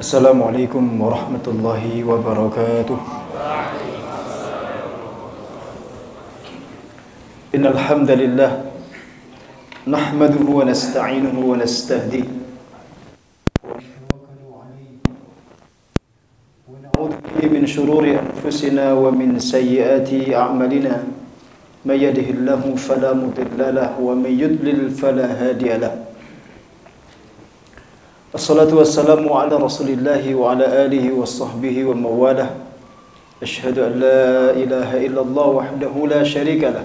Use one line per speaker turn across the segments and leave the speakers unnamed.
Assalamualaikum warahmatullahi wabarakatuh. Innal hamdalillah nahmaduhu wa nasta'inuhu wa nastahdihi wa na'udzu bihi min shururi anfusina wa min sayyiati a'malina. May yahdihillahu fala mudilla lahu wa may yudlil fala hadiya lahu. Assalatu wassalamu ala rasulillahi wa ala alihi wa sahbihi wa mawalah. Ashhadu an la ilaha illallah wahdahu la sharika lah.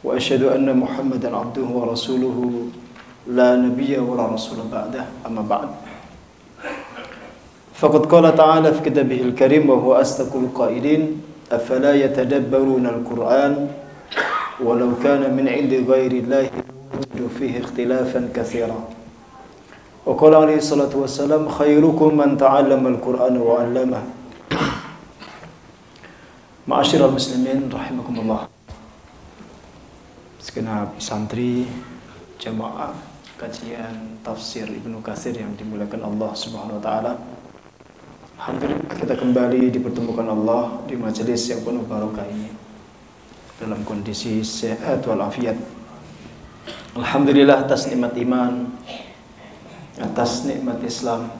Wa ashhadu anna Muhammadan abduhu wa rasuluhu la nabiyya wa la rasula ba'dah. Amma ba'd. Faqad qala ta'ala fi kitabihil karim wa huwa asdaqul qailin afala yatadabbaruna al-Qur'an walau kana min 'indi ghairi llahi lawajadu fihi ikhtilafan katsiran. Wa qala alaihi salatu wassalam khairukum man ta'allama al-Qur'ana wa 'allamahu. Ma'asyiral muslimin rahimakumullah. Segenap santri jamaah kajian tafsir Ibnu Katsir yang dimuliakan Allah Subhanahu wa taala. Alhamdulillah kita kembali dipertemukan Allah di majelis yang penuh barokah ini dalam kondisi sehat walafiat. Alhamdulillah atas nikmat iman, atas nikmat Islam,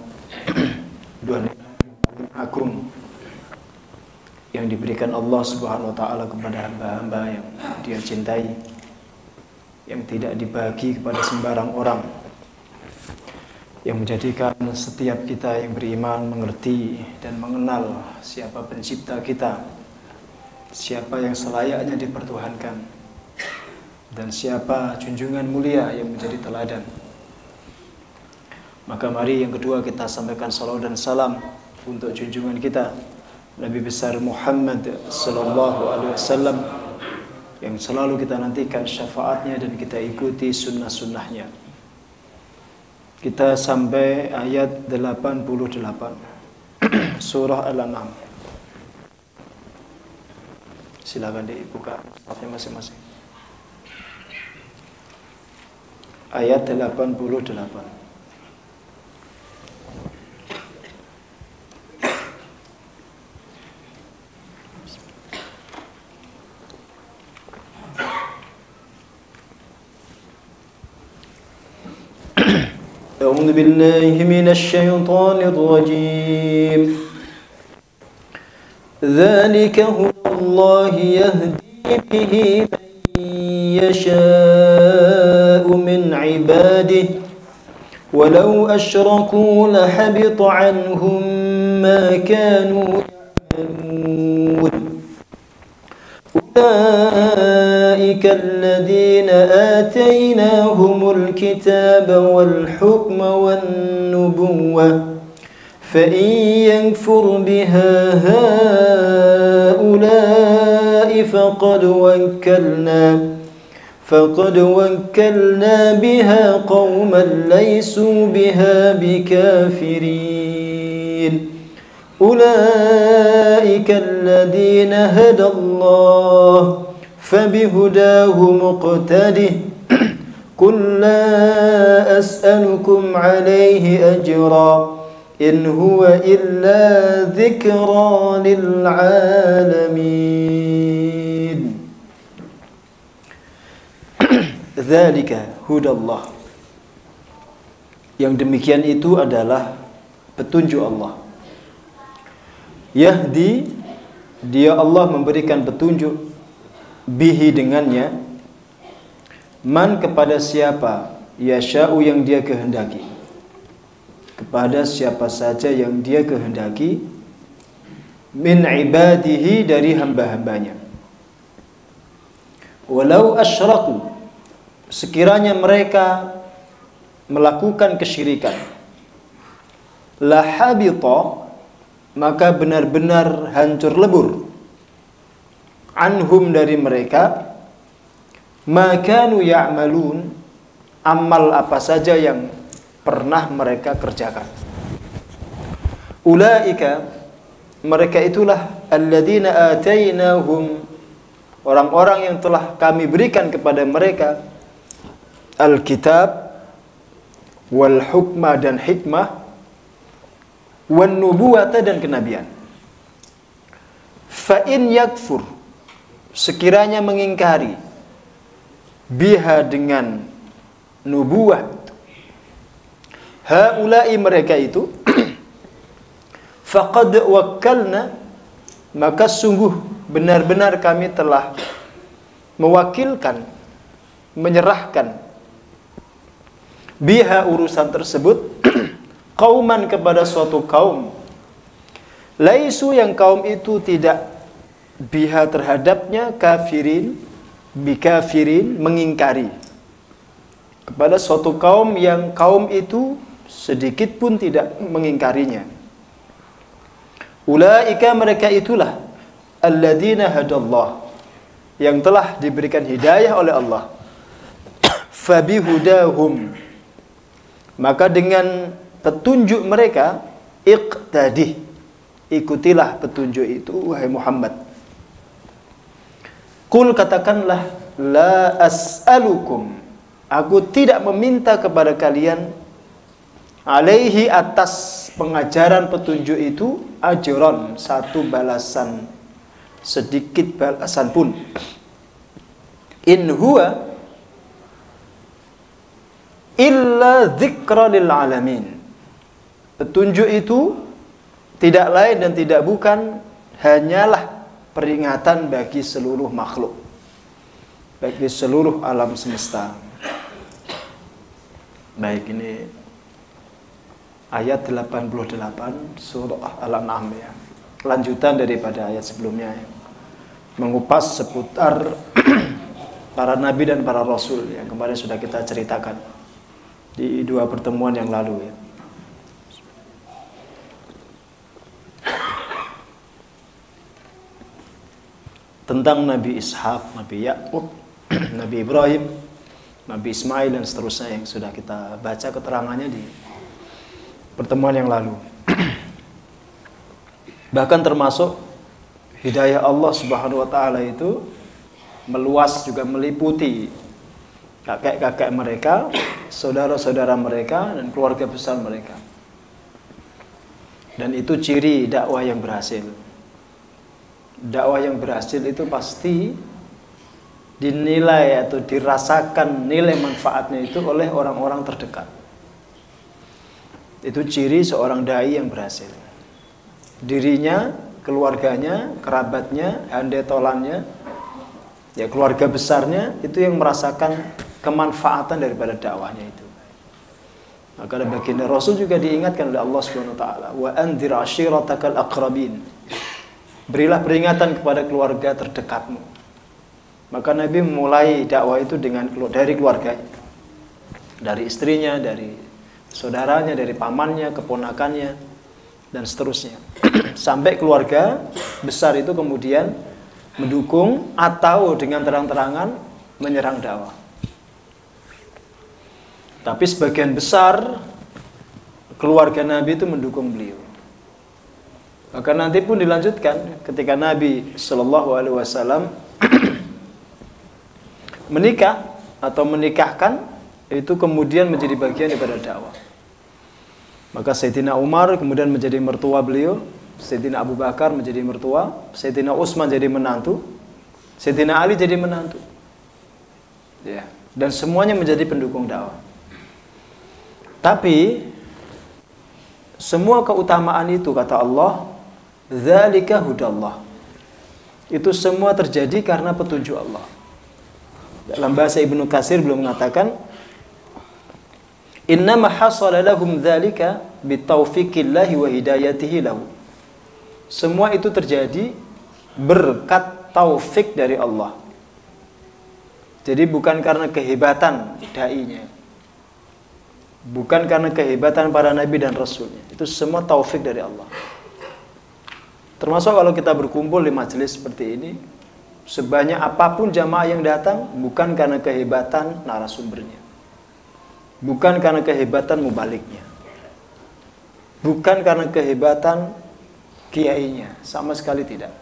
dua nikmat yang paling agung yang diberikan Allah Subhanahu wa taala kepada hamba-hamba yang Dia cintai, yang tidak dibagi kepada sembarang orang, yang menjadikan setiap kita yang beriman mengerti dan mengenal siapa pencipta kita, siapa yang selayaknya dipertuhankan, dan siapa junjungan mulia yang menjadi teladan. Maka mari yang kedua kita sampaikan salawat dan salam untuk junjungan kita Nabi besar Muhammad sallallahu alaihi wasallam yang selalu kita nantikan syafaatnya dan kita ikuti sunnah-sunnahnya. Kita sampai ayat 88 surah Al-An'am. Silakan dibuka mushafnya masing-masing. Ayat 88. أعوذ بالله من الشيطان الرجيم ذلك هدى الله يهدي به من يشاء من عباده ولو أشركوا لحبط عنهم ما كانوا يعملون أولئك الذين آتيناهم الكتاب والحكم والنبوة فإن يكفر بها هؤلاء فقد وكلنا بها قوما ليسوا بها بكافرين أولئك الذين هدى الله فبهداه مقتده قل لا أسألكم عليه أجرا إن هو إلا ذكرى للعالمين ذلك هدى الله. Yang demikian itu adalah petunjuk Allah. Yahdi, dia Allah memberikan petunjuk, bihi dengannya, man kepada siapa, yasha'u yang dia kehendaki, kepada siapa saja yang dia kehendaki, min ibadihi dari hamba-hambanya. Walau asyraku, sekiranya mereka melakukan kesyirikan, lahabita, maka benar-benar hancur lebur, anhum dari mereka, makanu ya'malun, amal apa saja yang pernah mereka kerjakan. Ulaika, mereka itulah alladzina atainahum, orang-orang yang telah kami berikan kepada mereka Alkitab wal hukmah dan hikmah, wan nubuwata, dan kenabian. Fa in yakfur, sekiranya mengingkari, biha, dengan nubuwah, haula'i, mereka itu, faqad wakkalna, maka sungguh benar-benar kami telah mewakilkan, menyerahkan, biha, urusan tersebut, qauman, kepada suatu kaum, laisu, yang kaum itu tidak, biha, terhadapnya, kafirin, bikafirin, mengingkari, kepada suatu kaum yang kaum itu sedikit pun tidak mengingkarinya. Ulaika, mereka itulah, alladzina hadallah, yang telah diberikan hidayah oleh Allah. Fabihudahum, maka dengan petunjuk mereka, iqtadih, ikutilah petunjuk itu, wahai Muhammad. Qul, katakanlah, la as'alukum, aku tidak meminta kepada kalian, alaihi, atas pengajaran petunjuk itu, ajron, satu balasan, sedikit balasan pun. In huwa illa dzikra lil alamin, petunjuk itu tidak lain dan tidak bukan hanyalah peringatan bagi seluruh makhluk, bagi seluruh alam semesta. Baik, ini ayat 88 surah Al-An'am, ya. Lanjutan daripada ayat sebelumnya, ya. Mengupas seputar para nabi dan para rasul yang kemarin sudah kita ceritakan di 2 pertemuan yang lalu, ya. Tentang Nabi Ishak, Nabi Yakub, Nabi Ibrahim, Nabi Ismail, dan seterusnya yang sudah kita baca keterangannya di pertemuan yang lalu. Bahkan termasuk hidayah Allah Subhanahu wa taala itu meluas, juga meliputi kakek-kakek mereka, saudara-saudara mereka, dan keluarga besar mereka. Dan itu ciri dakwah yang berhasil. Dakwah yang berhasil itu pasti dinilai atau dirasakan nilai manfaatnya itu oleh orang-orang terdekat. Itu ciri seorang dai yang berhasil. Dirinya, keluarganya, kerabatnya, handetolannya, ya keluarga besarnya, itu yang merasakan kemanfaatan daripada dakwahnya itu. Maka baginda Rasul juga diingatkan oleh Allah Subhanahu wa taala, wa anzir ashiratakal aqrabin. Berilah peringatan kepada keluarga terdekatmu. Maka Nabi memulai dakwah itu dari keluarganya, dari istrinya, dari saudaranya, dari pamannya, keponakannya, dan seterusnya. Sampai keluarga besar itu kemudian mendukung atau dengan terang-terangan menyerang dakwah. Tapi sebagian besar keluarga Nabi itu mendukung beliau. Maka nanti pun dilanjutkan ketika Nabi Shallallahu Alaihi Wasallam menikah atau menikahkan, itu kemudian menjadi bagian daripada dakwah. Maka Sayyidina Umar kemudian menjadi mertua beliau, Sayyidina Abu Bakar menjadi mertua, Sayyidina Utsman jadi menantu, Sayyidina Ali jadi menantu, ya. Dan semuanya menjadi pendukung dakwah. Tapi semua keutamaan itu, kata Allah, dzalika hudallah, itu semua terjadi karena petunjuk Allah. Dalam bahasa Ibnu Katsir belum mengatakan, innama hasala lahum dzalika bitaufiqillahi wa hidayatihi lahu. Semua itu terjadi berkat taufik dari Allah. Jadi bukan karena kehebatan dai-nya, bukan karena kehebatan para nabi dan rasulnya. Itu semua taufik dari Allah. Termasuk kalau kita berkumpul di majelis seperti ini, sebanyak apapun jamaah yang datang, bukan karena kehebatan narasumbernya, bukan karena kehebatan mubaliknya, bukan karena kehebatan kiainya, sama sekali tidak.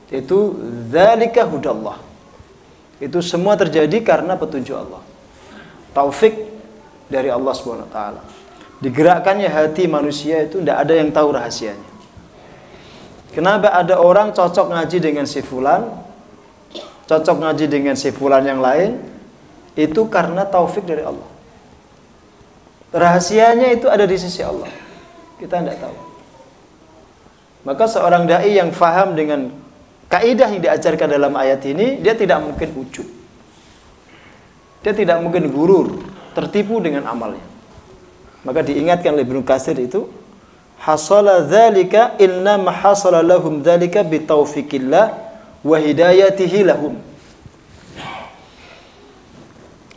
Itu dzalika hudallah. Itu semua terjadi karena petunjuk Allah, taufik dari Allah Subhanahu wa taala. Digerakkannya hati manusia itu tidak ada yang tahu rahasianya. Kenapa ada orang cocok ngaji dengan si fulan, cocok ngaji dengan si fulan yang lain? Itu karena taufik dari Allah. Rahasianya itu ada di sisi Allah. Kita tidak tahu. Maka seorang dai yang faham dengan kaidah yang diajarkan dalam ayat ini, dia tidak mungkin ujub. Dia tidak mungkin gurur, tertipu dengan amalnya. Maka diingatkan oleh Ibnu Katsir itu, hasala dzalika inna ma hasala lahum dzalika bi taufiqillah wa hidayatihi lahum.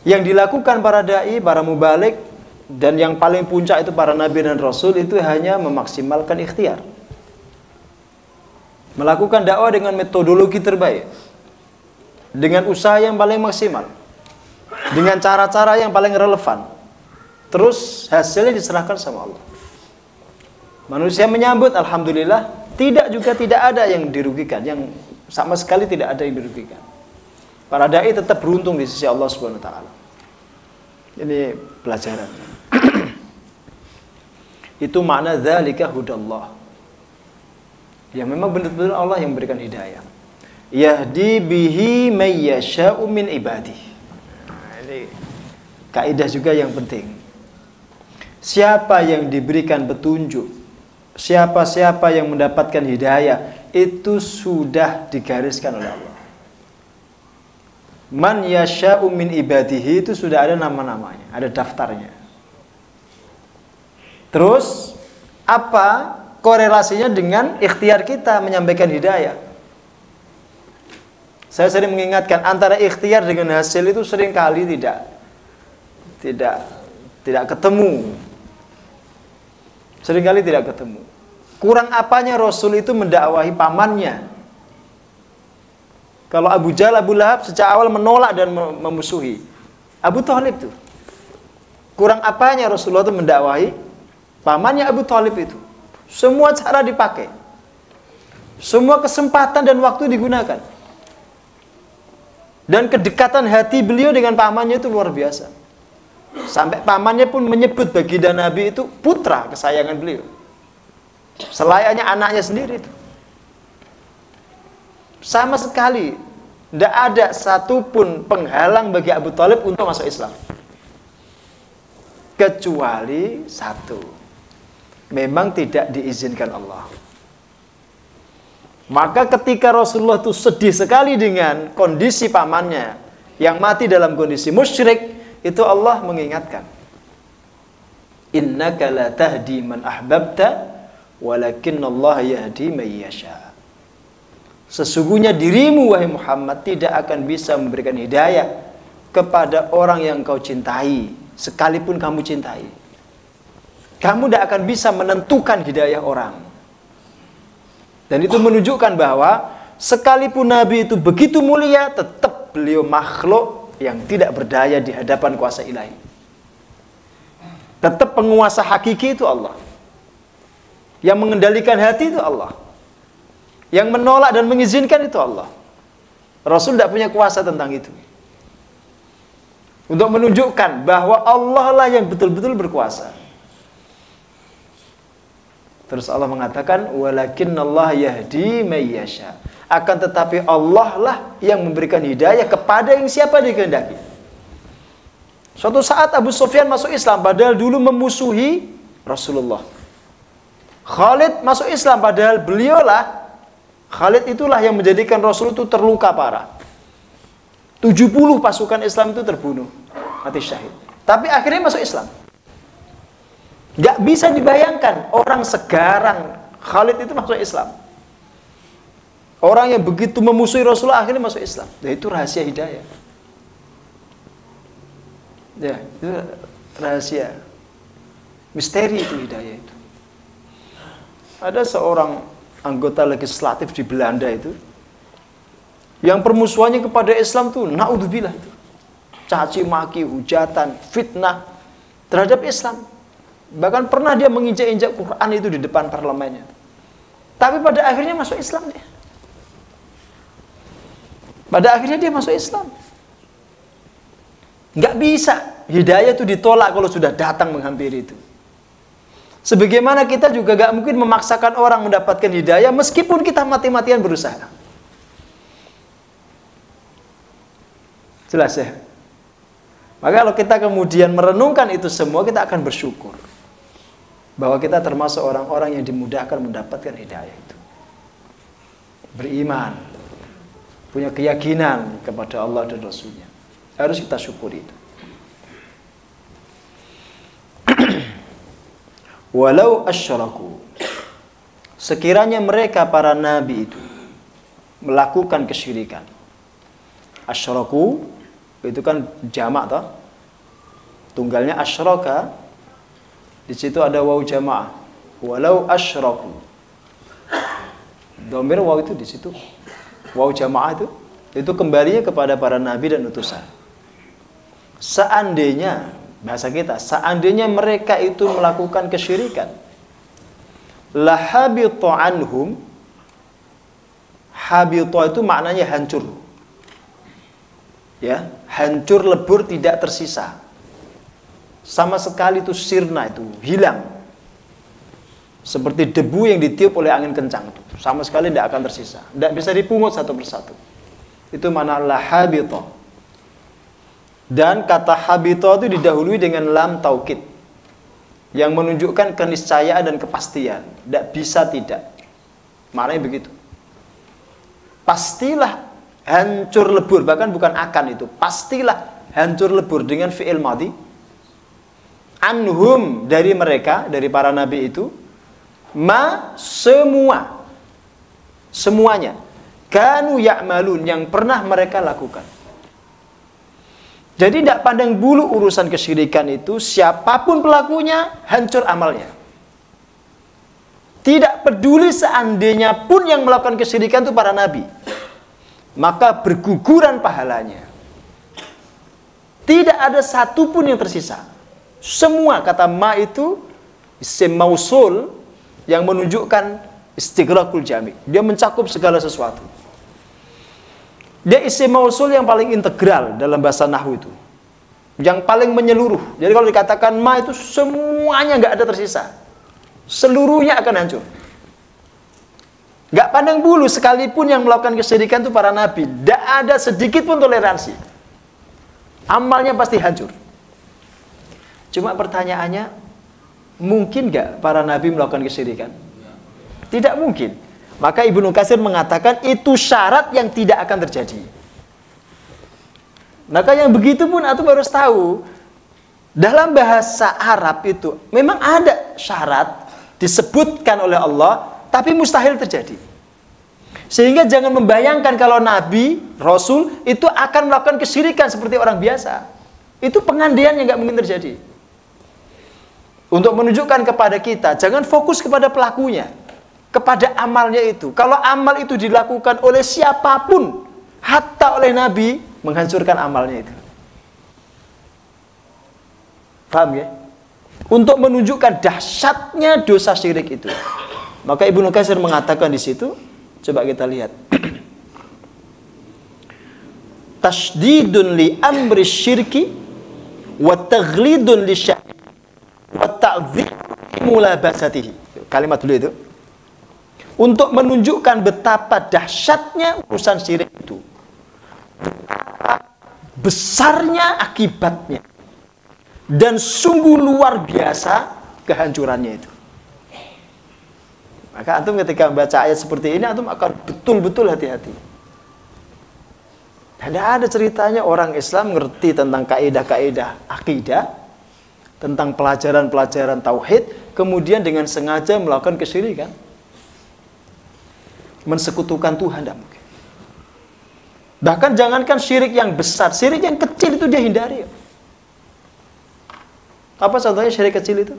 Yang dilakukan para dai, para mubalik, dan yang paling puncak itu para nabi dan rasul, itu hanya memaksimalkan ikhtiar. Melakukan dakwah dengan metodologi terbaik, dengan usaha yang paling maksimal, dengan cara-cara yang paling relevan. Terus hasilnya diserahkan sama Allah. Manusia menyambut, alhamdulillah. Tidak juga tidak ada yang dirugikan, yang sama sekali tidak ada yang dirugikan. Para dai tetap beruntung di sisi Allah Subhanahu wa taala. Ini pelajaran. Itu makna dzalika hudallah. Ya memang benar-benar Allah yang memberikan hidayah. Yahdi bihi may yasha'u min ibadihi. Nah, ini kaidah juga yang penting. Siapa yang diberikan petunjuk, siapa-siapa yang mendapatkan hidayah, itu sudah digariskan oleh Allah. Man yasha'u min ibadihi itu sudah ada nama-namanya, ada daftarnya. Terus apa korelasinya dengan ikhtiar kita menyampaikan hidayah? Saya sering mengingatkan antara ikhtiar dengan hasil itu seringkali tidak ketemu. Seringkali tidak ketemu. Kurang apanya Rasul itu mendakwahi pamannya? Kalau Abu Jahal, Abu Lahab sejak awal menolak dan memusuhi Abu Thalib itu. Kurang apanya Rasulullah itu mendakwahi pamannya Abu Thalib itu? Semua cara dipakai. Semua kesempatan dan waktu digunakan. Dan kedekatan hati beliau dengan pamannya itu luar biasa. Sampai pamannya pun menyebut baginda Nabi itu putra kesayangan beliau. Selayaknya anaknya sendiri itu. Sama sekali tidak ada satupun penghalang bagi Abu Thalib untuk masuk Islam. Kecuali satu. Memang tidak diizinkan Allah. Maka ketika Rasulullah itu sedih sekali dengan kondisi pamannya yang mati dalam kondisi musyrik, itu Allah mengingatkan. Innaka la tahdi man ahbabta walakinnallaha yahdi man yasha. Sesungguhnya dirimu wahai Muhammad tidak akan bisa memberikan hidayah kepada orang yang kau cintai, sekalipun kamu cintai. Kamu tidak akan bisa menentukan hidayah orang. Dan itu menunjukkan bahwa sekalipun Nabi itu begitu mulia, tetap beliau makhluk yang tidak berdaya di hadapan kuasa ilahi. Tetap penguasa hakiki itu Allah. Yang mengendalikan hati itu Allah. Yang menolak dan mengizinkan itu Allah. Rasul tidak punya kuasa tentang itu. Untuk menunjukkan bahwa Allah lah yang betul-betul berkuasa. Terus Allah mengatakan, walakinnallaha yahdi may yasha. Akan tetapi Allah lah yang memberikan hidayah kepada yang siapa dikehendaki. Suatu saat Abu Sufyan masuk Islam padahal dulu memusuhi Rasulullah. Khalid masuk Islam padahal Khalid itulah yang menjadikan Rasul itu terluka parah. 70 pasukan Islam itu terbunuh, mati syahid. Tapi akhirnya masuk Islam. Gak bisa dibayangkan orang segarang Khalid itu masuk Islam. Orang yang begitu memusuhi Rasulullah akhirnya masuk Islam. Dan itu rahasia hidayah. Ya, itu rahasia. Misteri itu hidayah itu. Ada seorang anggota legislatif di Belanda itu yang permusuhannya kepada Islam tuh naudzubillah itu. Caci maki, hujatan, fitnah terhadap Islam. Bahkan pernah dia menginjak-injak Quran itu di depan parlemennya. Tapi pada akhirnya masuk Islam dia. Pada akhirnya dia masuk Islam. Nggak bisa. Hidayah itu ditolak kalau sudah datang menghampiri itu. Sebagaimana kita juga gak mungkin memaksakan orang mendapatkan hidayah meskipun kita mati-matian berusaha. Jelas ya? Maka kalau kita kemudian merenungkan itu semua, kita akan bersyukur bahwa kita termasuk orang-orang yang dimudahkan mendapatkan hidayah itu. Beriman, punya keyakinan kepada Allah dan Rasul-Nya. Harus kita syukuri itu. Walau asyraku, sekiranya mereka para nabi itu melakukan kesyirikan. Asyraku itu kan jamak toh. Tunggalnya asyraka. Di situ ada waw jamaah. Walau asyraku. Dhamir waw itu di situ. Waw jamaah itu kembalinya kepada para nabi dan utusan. Seandainya, bahasa kita, seandainya mereka itu melakukan kesyirikan, lahabitu anhum. Habitu itu maknanya hancur. Ya, hancur lebur tidak tersisa. Sama sekali itu sirna, itu hilang. Seperti debu yang ditiup oleh angin kencang itu. Sama sekali tidak akan tersisa. Tidak bisa dipungut satu persatu. Itu makna lahabito. Dan kata habito itu didahului dengan lam taukid, yang menunjukkan keniscayaan dan kepastian. Tidak bisa tidak. Maknanya begitu. Pastilah hancur lebur, bahkan bukan akan itu. Pastilah hancur lebur dengan fi'il madhi. Anhum, dari mereka, dari para nabi itu, ma semua, semuanya, kanu ya'malun, yang pernah mereka lakukan. Jadi tidak pandang bulu urusan kesyirikan itu, siapapun pelakunya, hancur amalnya. Tidak peduli seandainya pun yang melakukan kesyirikan itu para nabi, maka berguguran pahalanya. Tidak ada satupun yang tersisa. Semua, kata ma itu isim mausul yang menunjukkan istighraqul jami'. Dia mencakup segala sesuatu. Dia isim mausul yang paling integral dalam bahasa nahwu itu, yang paling menyeluruh. Jadi kalau dikatakan ma itu semuanya nggak ada tersisa, seluruhnya akan hancur. Nggak pandang bulu, sekalipun yang melakukan kesyirikan itu para nabi, tidak ada sedikit pun toleransi. Amalnya pasti hancur. Cuma pertanyaannya, mungkin nggak para nabi melakukan kesyirikan? Tidak mungkin. Maka Ibnu Katsir mengatakan itu syarat yang tidak akan terjadi. Maka yang begitu pun antum harus tahu, dalam bahasa Arab itu memang ada syarat disebutkan oleh Allah, tapi mustahil terjadi. Sehingga jangan membayangkan kalau Nabi, Rasul itu akan melakukan kesyirikan seperti orang biasa. Itu pengandaian yang nggak mungkin terjadi. Untuk menunjukkan kepada kita, jangan fokus kepada pelakunya, kepada amalnya itu. Kalau amal itu dilakukan oleh siapapun, hatta oleh Nabi, menghancurkan amalnya itu. Paham ya? Untuk menunjukkan dahsyatnya dosa syirik itu. Maka Ibnu Katsir mengatakan di situ, coba kita lihat. Tasydidun li amri syirki wa taghlidun li syahid wa ta'dhim mulabasatihi. Kalimat dulu itu. Untuk menunjukkan betapa dahsyatnya urusan syirik itu, besarnya akibatnya, dan sungguh luar biasa kehancurannya itu. Maka antum ketika membaca ayat seperti ini, antum akan betul-betul hati-hati. Tidak ada ceritanya orang Islam ngerti tentang kaidah-kaidah akidah, tentang pelajaran-pelajaran tauhid, kemudian dengan sengaja melakukan kesyirikan, mensekutukan Tuhan, tidak mungkin. Bahkan jangankan syirik yang besar, syirik yang kecil itu dia hindari. Apa contohnya syirik kecil itu?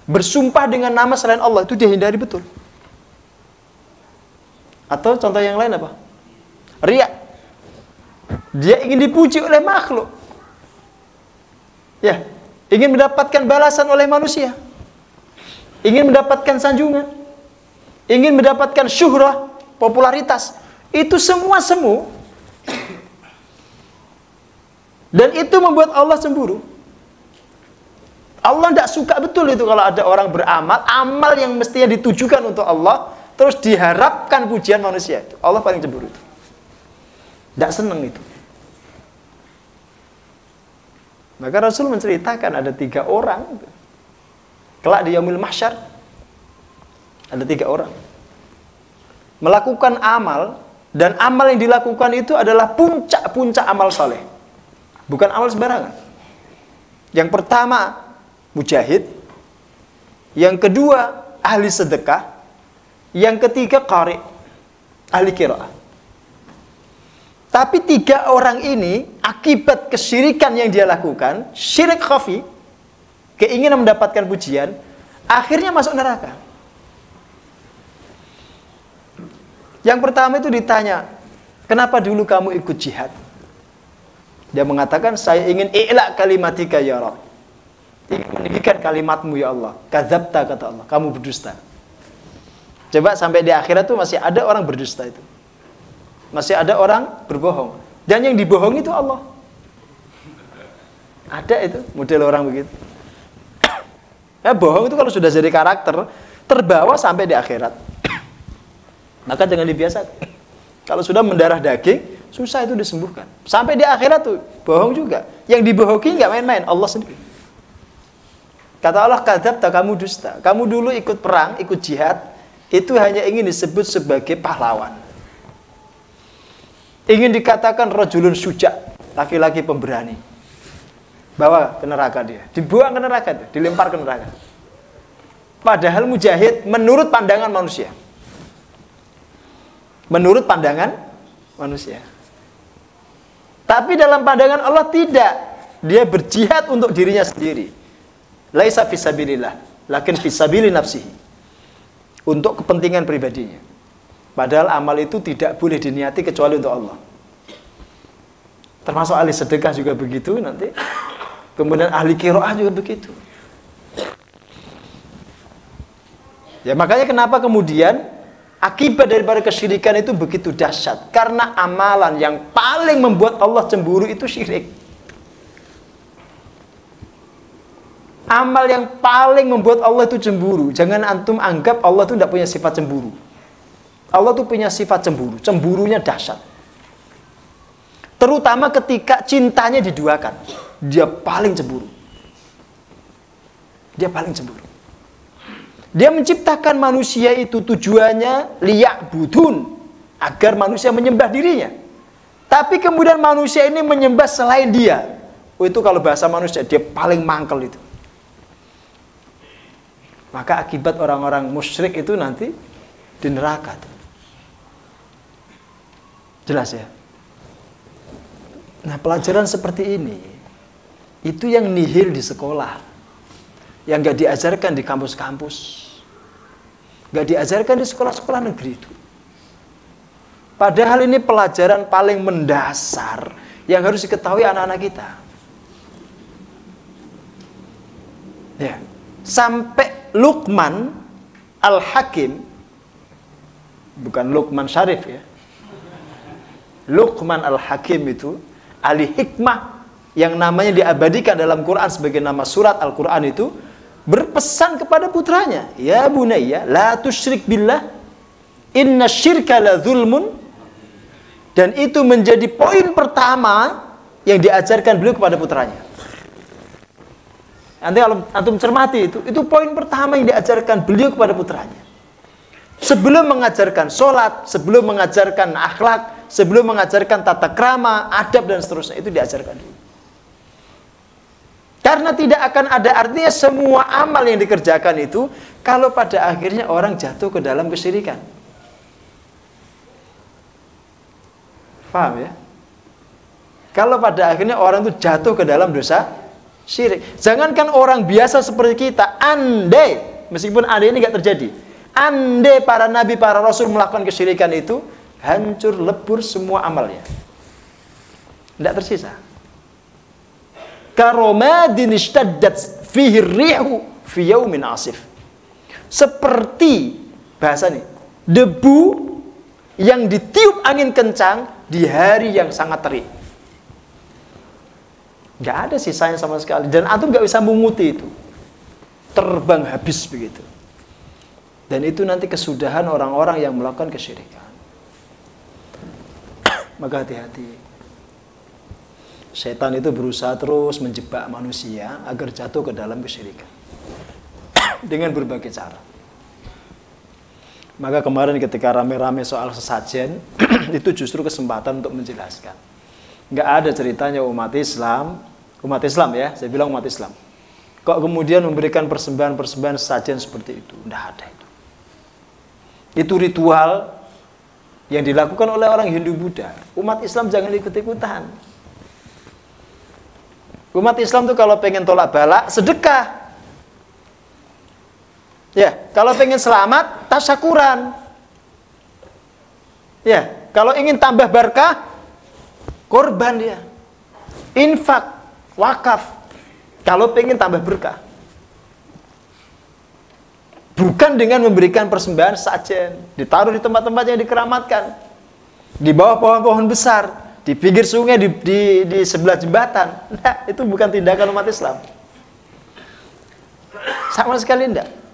Bersumpah dengan nama selain Allah, itu dia hindari betul. Atau contoh yang lain apa? Riya. Dia ingin dipuji oleh makhluk. Ya, ingin mendapatkan balasan oleh manusia. Ingin mendapatkan sanjungan. Ingin mendapatkan syuhrah, popularitas. Itu semua semu. Dan itu membuat Allah cemburu. Allah tidak suka betul itu kalau ada orang beramal, amal yang mestinya ditujukan untuk Allah, terus diharapkan pujian manusia. Allah paling cemburu itu. Tidak senang itu. Maka Rasul menceritakan ada 3 orang. Kelak di Yaumil Mahsyar, ada 3 orang. Melakukan amal, dan amal yang dilakukan itu adalah puncak-puncak amal soleh. Bukan amal sembarangan. Yang pertama, mujahid. Yang kedua, ahli sedekah. Yang ketiga, qari, ahli qiraah. Tapi 3 orang ini, akibat kesyirikan yang dia lakukan, syirik khafi, keinginan mendapatkan pujian, akhirnya masuk neraka. Yang pertama itu ditanya, kenapa dulu kamu ikut jihad? Dia mengatakan, saya ingin i'la kalimatika ya Rabb. Ingin meninggikan kalimatmu ya Allah. Kadzabta, kata Allah, kamu berdusta. Coba sampai di akhirat tuh masih ada orang berdusta itu. Masih ada orang berbohong. Dan yang dibohong itu Allah. Ada itu model orang begitu. Ya, bohong itu kalau sudah jadi karakter, terbawa sampai di akhirat. Maka jangan dibiasakan. Kalau sudah mendarah daging, susah itu disembuhkan. Sampai di akhirat tuh bohong juga. Yang dibohongi nggak main-main, Allah sendiri. Kata Allah, kadzabta, kamu dusta. Kamu dulu ikut perang, ikut jihad, itu hanya ingin disebut sebagai pahlawan. Ingin dikatakan rajulun syuja', laki-laki pemberani. Bawa ke neraka dia. Dibuang ke neraka itu, dilempar ke neraka. Padahal mujahid menurut pandangan manusia. Menurut pandangan manusia. Tapi dalam pandangan Allah tidak. Dia berjihad untuk dirinya sendiri. Laisa fisabilillah, lakin fisabili nafsihi. Untuk kepentingan pribadinya. Padahal amal itu tidak boleh diniati kecuali untuk Allah. Termasuk ahli sedekah juga begitu nanti. Kemudian ahli qiraah juga begitu. Ya makanya kenapa kemudian akibat daripada kesyirikan itu begitu dahsyat. Karena amalan yang paling membuat Allah cemburu itu syirik. Amal yang paling membuat Allah itu cemburu. Jangan antum anggap Allah itu tidak punya sifat cemburu. Allah tuh punya sifat cemburu. Cemburunya dahsyat. Terutama ketika cintanya diduakan. Dia paling cemburu. Dia paling cemburu. Dia menciptakan manusia itu tujuannya liya'budun. Agar manusia menyembah dirinya. Tapi kemudian manusia ini menyembah selain dia. Oh, itu kalau bahasa manusia, dia paling mangkel itu. Maka akibat orang-orang musyrik itu nanti di neraka tuh. Jelas ya? Nah, pelajaran seperti ini itu yang nihil di sekolah, yang gak diajarkan di kampus-kampus, gak diajarkan di sekolah-sekolah negeri itu. Padahal ini pelajaran paling mendasar yang harus diketahui anak-anak kita. Ya, sampai Luqman Al-Hakim, bukan Luqman Syarif ya, Luqman Al-Hakim itu ahli hikmah yang namanya diabadikan dalam Quran sebagai nama surat Al-Quran itu, berpesan kepada putranya, ya bunayya la tusyrik billah inna syirka la zulmun. Dan itu menjadi poin pertama yang diajarkan beliau kepada putranya. Nanti kalau antum cermati itu poin pertama yang diajarkan beliau kepada putranya. Sebelum mengajarkan sholat, sebelum mengajarkan akhlak, sebelum mengajarkan tata krama, adab dan seterusnya, itu diajarkan dulu. Karena tidak akan ada artinya semua amal yang dikerjakan itu kalau pada akhirnya orang jatuh ke dalam kesyirikan. Paham ya? Kalau pada akhirnya orang itu jatuh ke dalam dosa syirik. Jangankan orang biasa seperti kita, andai, meskipun andai ini tidak terjadi, andai para nabi, para rasul melakukan kesyirikan itu, hancur lebur semua amalnya. Tidak tersisa. Karomadin ishtaddat fihi rihu fi yaumin asif. Seperti bahasa nih, debu yang ditiup angin kencang di hari yang sangat terik. Nggak ada sisanya sama sekali. Dan antum nggak bisa menguti itu. terbang habis begitu. Dan itu nanti kesudahan orang-orang yang melakukan kesyirikan. Maka hati-hati. Setan itu berusaha terus menjebak manusia agar jatuh ke dalam kesyirikan. Dengan berbagai cara. Maka kemarin ketika rame-rame soal sesajen, itu justru kesempatan untuk menjelaskan. Nggak ada ceritanya umat Islam ya, saya bilang umat Islam. Kok kemudian memberikan persembahan-persembahan sesajen seperti itu? Nggak ada itu. Itu ritual yang dilakukan oleh orang Hindu Buddha. Umat Islam jangan ikut-ikutan. Umat Islam tuh kalau pengen tolak bala, sedekah. Ya, kalau pengen selamat, tasyakuran. Ya, kalau ingin tambah berkah, korban dia. Infak, wakaf. Kalau pengen tambah berkah. Bukan dengan memberikan persembahan sajen, ditaruh di tempat-tempat yang dikeramatkan, di bawah pohon-pohon besar, di pinggir sungai, di sebelah jembatan. Nah, itu bukan tindakan umat Islam. Sama sekali tidak.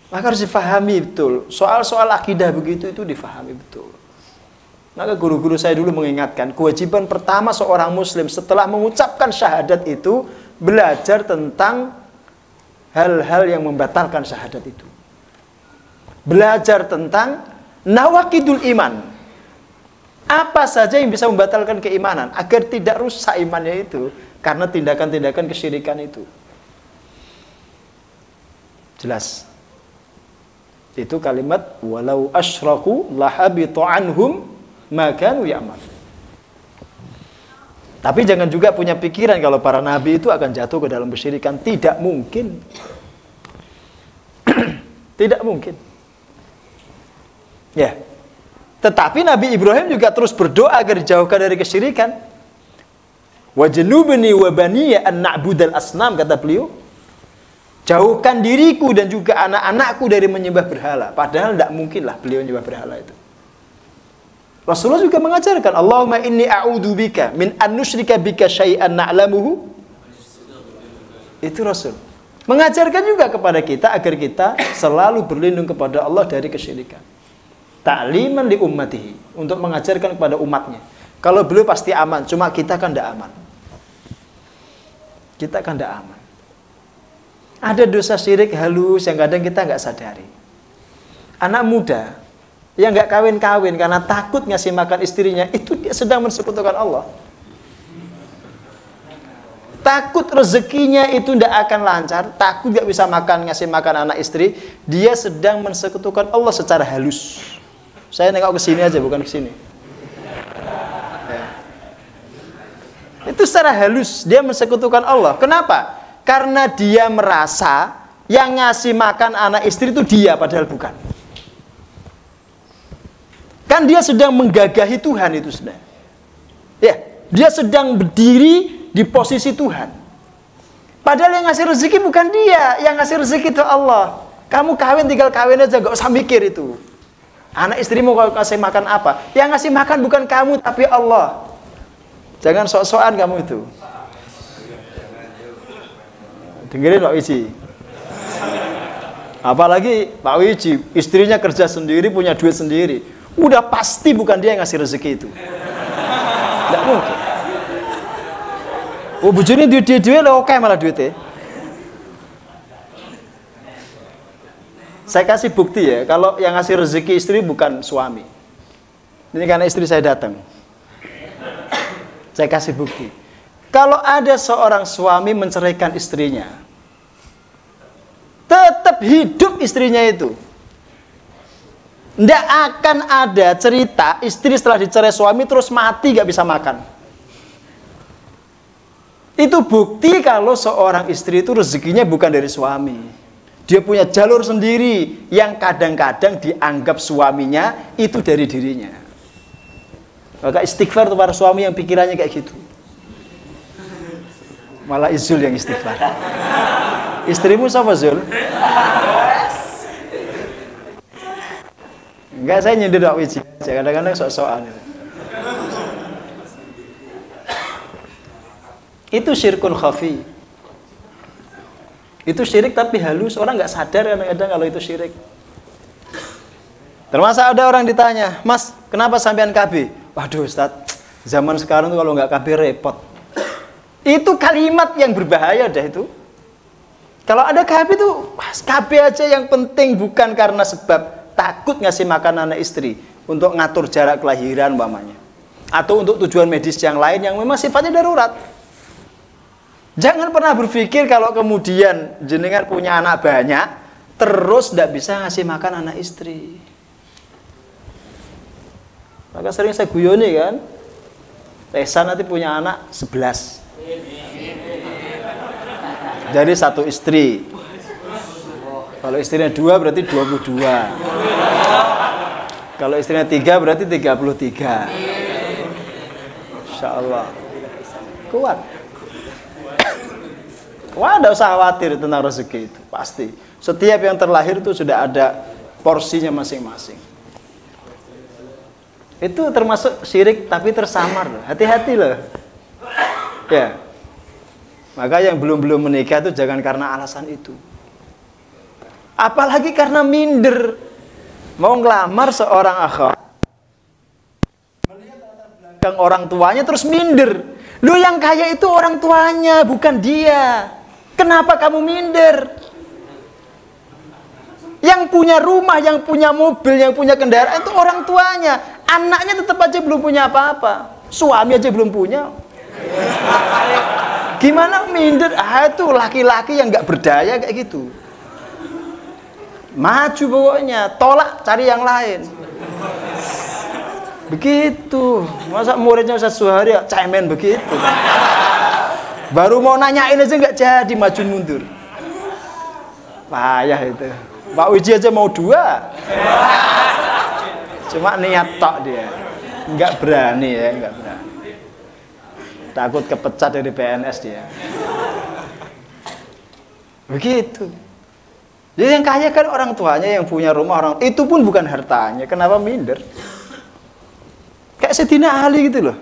Maka harus difahami betul. Soal-soal akidah begitu itu difahami betul. Maka guru-guru saya dulu mengingatkan, kewajiban pertama seorang muslim setelah mengucapkan syahadat itu, belajar tentang hal-hal yang membatalkan syahadat itu. Belajar tentang nawaqidul iman. Apa saja yang bisa membatalkan keimanan agar tidak rusak imannya itu karena tindakan-tindakan kesyirikan itu. Jelas. Itu kalimat walau asyraku lahabitu anhum ma kanu ya'mal. Tapi jangan juga punya pikiran kalau para nabi itu akan jatuh ke dalam kesyirikan. Tidak mungkin. Tidak mungkin. Ya. Tetapi Nabi Ibrahim juga terus berdoa agar dijauhkan dari kesyirikan. Wajnubni wa baniya an na'budal asnam, kata beliau. Jauhkan diriku dan juga anak-anakku dari menyembah berhala. Padahal tidak mungkinlah beliau menyembah berhala itu. Rasulullah juga mengajarkan, Allahumma inni a'udzubika min an nusyrika bika syai'an na'lamuhu. Itu Rasul. Mengajarkan juga kepada kita agar kita selalu berlindung kepada Allah dari kesyirikan. Ta'liman li ummatihi, untuk mengajarkan kepada umatnya. Kalau beliau pasti aman, cuma kita kan tidak aman. Kita kan tidak aman. Ada dosa syirik halus yang kadang kita nggak sadari. Anak muda yang nggak kawin-kawin karena takut ngasih makan istrinya, itu dia sedang mensekutukan Allah. Takut rezekinya itu tidak akan lancar, takut nggak bisa makan, ngasih makan anak istri, dia sedang mensekutukan Allah secara halus. Saya nengok ke sini aja, bukan ke sini. Ya. Itu secara halus dia mensekutukan Allah. Kenapa? Karena dia merasa yang ngasih makan anak istri itu dia, padahal bukan. Kan dia sedang menggagahi Tuhan itu sebenarnya. Ya, dia sedang berdiri di posisi Tuhan. Padahal yang ngasih rezeki bukan dia, yang ngasih rezeki itu Allah. Kamu kawin tinggal kawin aja, gak usah mikir itu. Anak istrimu kalau kasih makan apa? Yang ngasih makan bukan kamu, tapi Allah. Jangan sok-sokan kamu itu. Dengerin Pak Wiji. Apalagi Pak Wiji, istrinya kerja sendiri, punya duit sendiri. Udah pasti bukan dia yang ngasih rezeki itu. Tidak mungkin. Oh, bujurnya duit-duit lah, oke malah duitnya. Saya kasih bukti ya, kalau yang ngasih rezeki istri bukan suami. Ini karena istri saya datang. Saya kasih bukti. Kalau ada seorang suami menceraikan istrinya, tetap hidup istrinya itu. Tidak akan ada cerita istri setelah dicerai suami terus mati gak bisa makan. Itu bukti kalau seorang istri itu rezekinya bukan dari suami. Dia punya jalur sendiri yang kadang-kadang dianggap suaminya itu dari dirinya. Maka istighfar tuh para suami yang pikirannya kayak gitu. Malah Izul yang istighfar. Istrimu siapa Zul? Enggak, saya nyindir Pak Wiji. Kadang-kadang sok-sokan. Itu syirkun khafi. Itu syirik tapi halus, orang nggak sadar kadang-kadang kalau itu syirik. Termasuk ada orang ditanya, Mas, kenapa sampean KB? Waduh Ustaz, zaman sekarang tuh kalau nggak KB repot. Itu kalimat yang berbahaya dah itu. Kalau ada KB tuh, KB aja yang penting, bukan karena sebab takut ngasih makan anak istri, untuk ngatur jarak kelahiran umpamanya, atau untuk tujuan medis yang lain yang memang sifatnya darurat. Jangan pernah berpikir kalau kemudian jenengan punya anak banyak, terus tidak bisa ngasih makan anak istri. Maka sering saya guyoni kan, Tesa nanti punya anak 11. Jadi satu istri. Kalau istrinya 2 berarti 22. Kalau istrinya 3 berarti 33. Insya Allah. Kuat. Wah, tidak usah khawatir tentang rezeki itu. Pasti. Setiap yang terlahir itu sudah ada porsinya masing-masing. Itu termasuk syirik tapi tersamar. Hati-hati loh. Ya. Maka yang belum menikah itu jangan karena alasan itu. Apalagi karena minder. Mau ngelamar seorang akhwat, melihat latar belakang orang tuanya terus minder. Lu yang kaya itu orang tuanya, bukan dia. Kenapa kamu minder? Yang punya rumah, yang punya mobil, yang punya kendaraan itu orang tuanya. Anaknya tetap aja belum punya apa-apa. Suami aja belum punya. Gimana minder? Itu laki-laki yang gak berdaya kayak gitu. Maju pokoknya, tolak, cari yang lain. Begitu. Masa muridnya Ustaz Suhari cemen begitu. Baru mau nanyain aja nggak jadi, maju mundur. Payah itu. Pak Uji aja mau 2. Cuma niat tok dia. Nggak berani ya, nggak berani. Takut kepecat dari PNS dia. Begitu. Jadi yang kaya kan orang tuanya, yang punya rumah orang. Itu pun bukan hartanya. Kenapa minder? Kayak Sayyidina Ali gitu loh.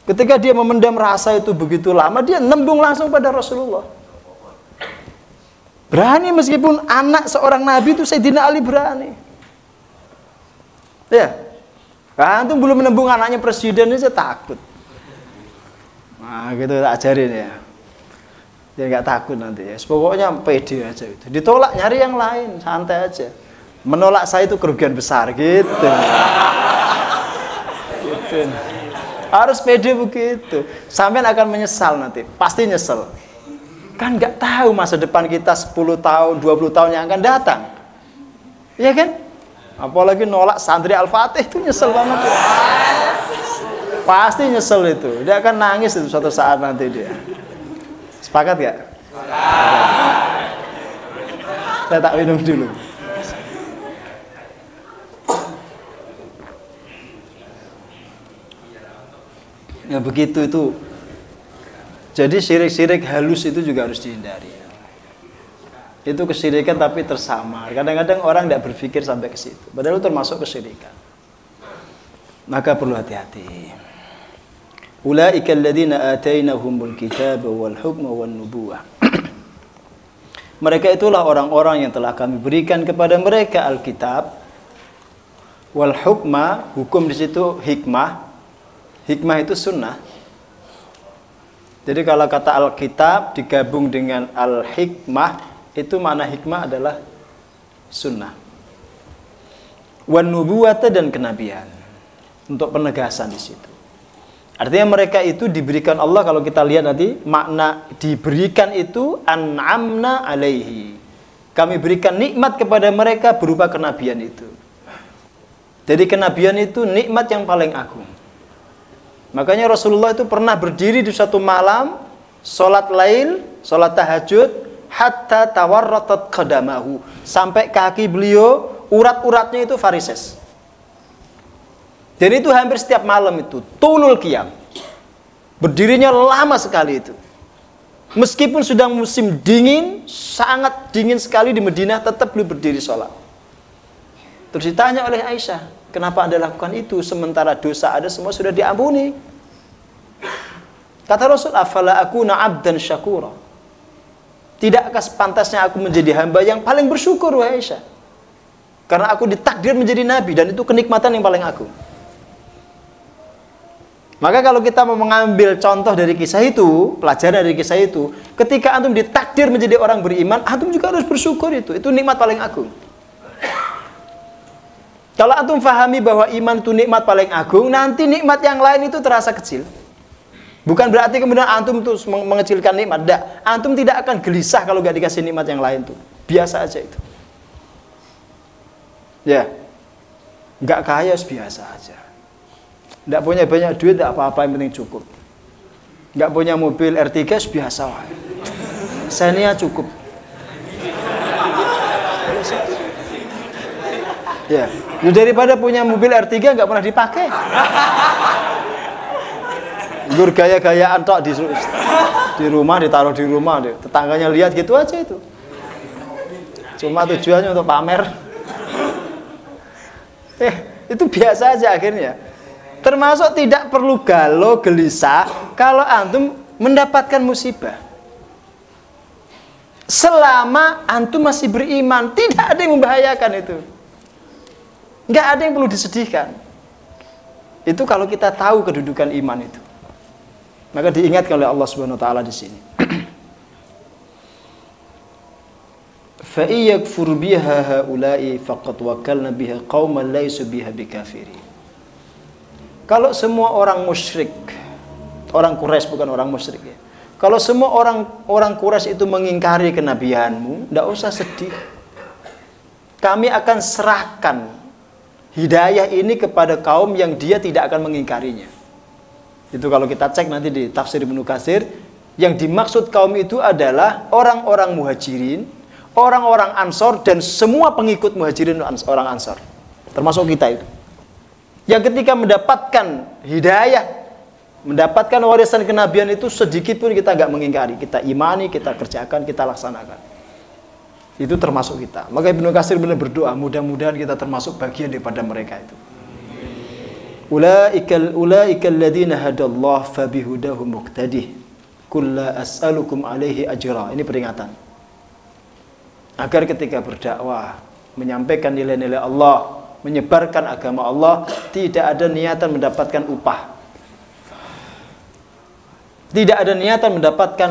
Ketika dia memendam rasa itu begitu lama, dia nembung langsung pada Rasulullah. Berani meskipun anak seorang nabi itu Sayyidina Ali berani. Ya. Kan itu belum menembung anaknya presiden aja takut. Nah, gitu tak ajarin ya. Dia nggak takut nanti ya. Pokoknya pede aja itu. Ditolak nyari yang lain, santai aja. Menolak saya itu kerugian besar gitu. Gitu. Harus pede begitu. Sampean akan menyesal nanti, pasti nyesel. Kan nggak tahu masa depan kita 10 tahun, 20 tahun yang akan datang. Iya kan? Apalagi nolak santri Al-Fatih itu nyesel banget. Ya. Pasti nyesel itu. Dia akan nangis itu suatu saat nanti dia. Sepakat gak? Saya tak minum dulu. Ya begitu itu. Jadi syirik-syirik halus itu juga harus dihindari. Itu kesyirikan tapi tersamar. Kadang-kadang orang tidak berpikir sampai ke situ. Padahal itu termasuk kesyirikan. Maka perlu hati-hati. Ulaika alladziina atainahumul kitaba wal hukma wan nubuwah. Mereka itulah orang-orang yang telah kami berikan kepada mereka Alkitab wal hukma, hukum di situ hikmah. Hikmah itu sunnah. Jadi kalau kata Alkitab digabung dengan al-hikmah, itu makna hikmah adalah sunnah. Wan nubuwata dan kenabian. Untuk penegasan di situ. Artinya mereka itu diberikan Allah, kalau kita lihat nanti makna diberikan itu an'amna alaihi. Kami berikan nikmat kepada mereka berupa kenabian itu. Jadi kenabian itu nikmat yang paling agung. Makanya Rasulullah itu pernah berdiri di suatu malam, sholat lail, sholat tahajud, hatta tawarratat qadamahu, sampai kaki beliau, urat-uratnya itu varises. Dan itu hampir setiap malam itu, tulul qiyam. Berdirinya lama sekali itu. Meskipun sudah musim dingin, sangat dingin sekali di Madinah, tetap beliau berdiri sholat. Terus ditanya oleh Aisyah, kenapa Anda lakukan itu sementara dosa Anda semua sudah diampuni? Kata Rasul, afala akuna abdan syakura. Tidakkah sepantasnya aku menjadi hamba yang paling bersyukur, wahai Aisyah? Karena aku ditakdir menjadi nabi dan itu kenikmatan yang paling agung. Maka kalau kita mau mengambil contoh dari kisah itu, pelajaran dari kisah itu, ketika antum ditakdir menjadi orang beriman, antum juga harus bersyukur itu. Itu nikmat paling agung. Kalau antum fahami bahwa iman itu nikmat paling agung, nanti nikmat yang lain itu terasa kecil. Bukan berarti kemudian antum tuh mengecilkan nikmat. Tidak. Antum tidak akan gelisah kalau gak dikasih nikmat yang lain tuh. Biasa aja itu. Ya. Gak kaya, biasa aja. Tidak punya banyak duit, tidak apa-apa, yang penting cukup. Gak punya mobil R3, biasa. Xenia cukup. Ya. Daripada punya mobil R3 gak pernah dipakai. Gur gaya-gayaan tok di rumah, ditaruh di rumah, tetangganya lihat gitu aja itu. Cuma tujuannya untuk pamer. Itu biasa aja akhirnya. Termasuk tidak perlu galau gelisah kalau antum mendapatkan musibah. Selama antum masih beriman, tidak ada yang membahayakan itu. Nggak ada yang perlu disedihkan. Itu kalau kita tahu kedudukan iman itu. Maka diingatkan oleh Allah Subhanahu wa taala di sini. Fa iyakfur biha haula'i faqad wakalna biha qauman laysu biha bikafirin. Kalau semua orang musyrik, orang Quraisy bukan orang musyrik ya. Kalau semua orang Quraisy itu mengingkari kenabianmu, enggak usah sedih. Kami akan serahkan hidayah ini kepada kaum yang dia tidak akan mengingkarinya. Itu kalau kita cek nanti di tafsir Ibnu Katsir, yang dimaksud kaum itu adalah orang-orang muhajirin, orang-orang ansor, dan semua pengikut muhajirin orang ansor. Termasuk kita itu. Yang ketika mendapatkan hidayah, mendapatkan warisan kenabian itu sedikit pun kita nggak mengingkari. Kita imani, kita kerjakan, kita laksanakan. Itu termasuk kita. Maka Ibnu Katsir benar berdoa, mudah-mudahan kita termasuk bagian daripada mereka itu. Ulaikal ladzina hadallahu fabihudahu muqtadih. Qul la as'alukum alaihi ajra. Ini peringatan. Agar ketika berdakwah, menyampaikan nilai-nilai Allah, menyebarkan agama Allah, tidak ada niatan mendapatkan upah. Tidak ada niatan mendapatkan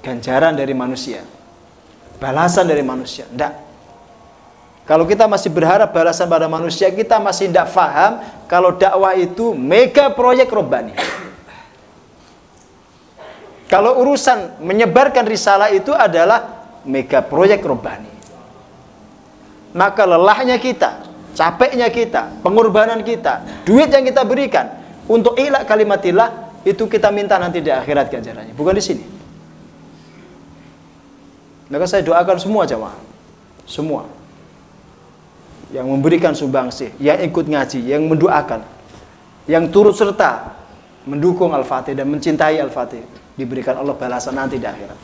ganjaran dari manusia. Balasan dari manusia. Tidak. Kalau kita masih berharap balasan pada manusia, kita masih tidak faham kalau dakwah itu mega proyek robbani. Kalau urusan menyebarkan risalah itu adalah mega proyek robbani. Maka lelahnya kita, capeknya kita, pengorbanan kita, duit yang kita berikan untuk i'la kalimatillah, itu kita minta nanti di akhirat ganjarannya, bukan di sini. Maka saya doakan semua jamaah, semua yang memberikan sumbangsih, yang ikut ngaji, yang mendoakan, yang turut serta mendukung Al-Fatih dan mencintai Al-Fatih, diberikan Allah balasan nanti di akhirat.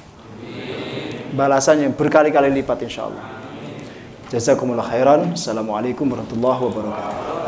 Balasan yang berkali-kali lipat insyaallah. Jazakumullah khairan. Assalamualaikum warahmatullahi wabarakatuh.